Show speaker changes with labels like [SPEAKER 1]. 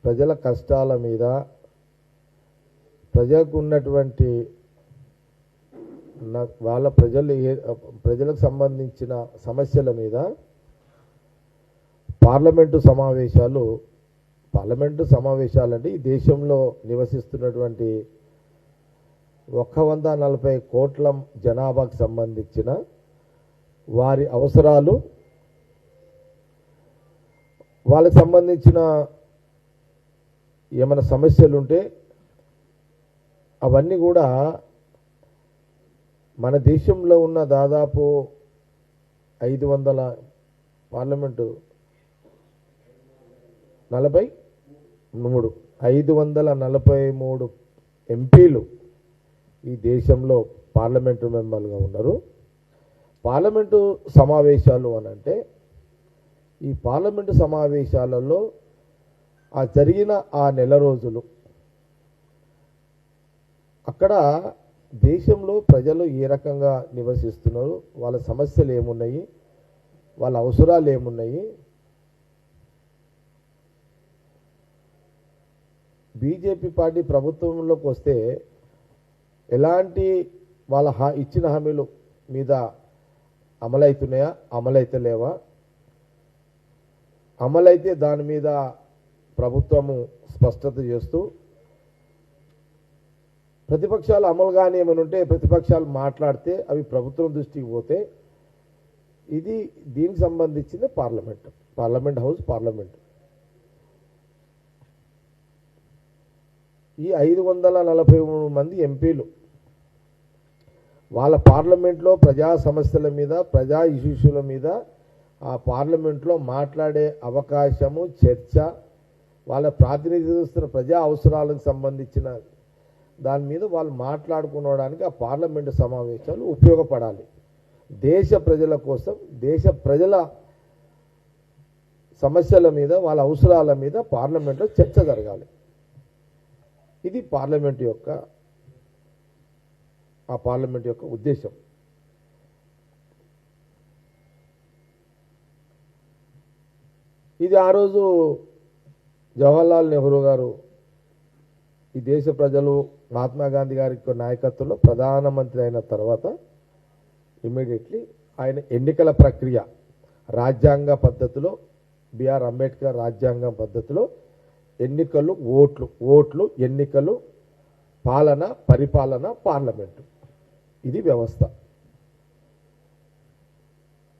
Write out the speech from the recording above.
[SPEAKER 1] ప్రజల కష్టాల మీద, ప్రజలకు ఉన్నటువంటి వాళ్ళ ప్రజలకు సంబంధించిన సమస్యల మీద పార్లమెంటు సమావేశాలంటే ఈ దేశంలో నివసిస్తున్నటువంటి 140 కోట్ల జనాభాకు సంబంధించిన వారి అవసరాలు, వాళ్ళకి సంబంధించిన ఏమైనా సమస్యలు ఉంటే అవన్నీ కూడా మన దేశంలో ఉన్న దాదాపు 543 ఎంపీలు ఈ దేశంలో పార్లమెంటు మెంబర్లుగా ఉన్నారు. పార్లమెంటు సమావేశాలు అనంటే ఈ పార్లమెంటు సమావేశాలలో జరిగిన ఆ నెల రోజులు అక్కడ దేశంలో ప్రజలు ఏ రకంగా నివసిస్తున్నారు, వాళ్ళ సమస్యలు ఏమున్నాయి, వాళ్ళ అవసరాలు ఏమున్నాయి, బీజేపీ పార్టీ ప్రభుత్వంలోకి వస్తే ఎలాంటి వాళ్ళ ఇచ్చిన హామీలు మీద అమలవుతున్నాయా, అమలైతలేవా, అమలైతే దాని మీద ప్రభుత్వము స్పష్టత చేస్తూ, ప్రతిపక్షాలు అమలు కానీ ఏమైనా ఉంటే ప్రతిపక్షాలు మాట్లాడితే అవి ప్రభుత్వం దృష్టికి పోతే దీనికి సంబంధించింది పార్లమెంట్ హౌస్. ఈ 543 మంది ఎంపీలు వాళ్ళ పార్లమెంట్లో ప్రజా సమస్యల మీద, ప్రజా ఇష్యూల మీద ఆ పార్లమెంట్లో మాట్లాడే అవకాశము, చర్చ, వాళ్ళ ప్రాతినిధ్యం చేస్తున్న ప్రజా అవసరాలకు సంబంధించిన దాని మీద వాళ్ళు మాట్లాడుకోవడానికి ఆ పార్లమెంటు సమావేశాలు ఉపయోగపడాలి. దేశ ప్రజల కోసం, దేశ ప్రజల సమస్యల మీద, వాళ్ళ అవసరాల మీద పార్లమెంట్లో చర్చ జరగాలి. ఇది పార్లమెంట్ యొక్క ఉద్దేశం. ఇది ఆ రోజు జవహర్లాల్ నెహ్రూ గారు ఈ దేశ ప్రజలు మహాత్మా గాంధీ గారి నాయకత్వంలో ప్రధానమంత్రి అయిన తర్వాత ఇమ్మీడియట్లీ ఆయన ఎన్నికల ప్రక్రియ రాజ్యాంగ పద్ధతిలో, బిఆర్ అంబేద్కర్ రాజ్యాంగం పద్ధతిలో ఎన్నికలు, ఎన్నికలు, పాలన, పరిపాలన, పార్లమెంటు, ఇది వ్యవస్థ.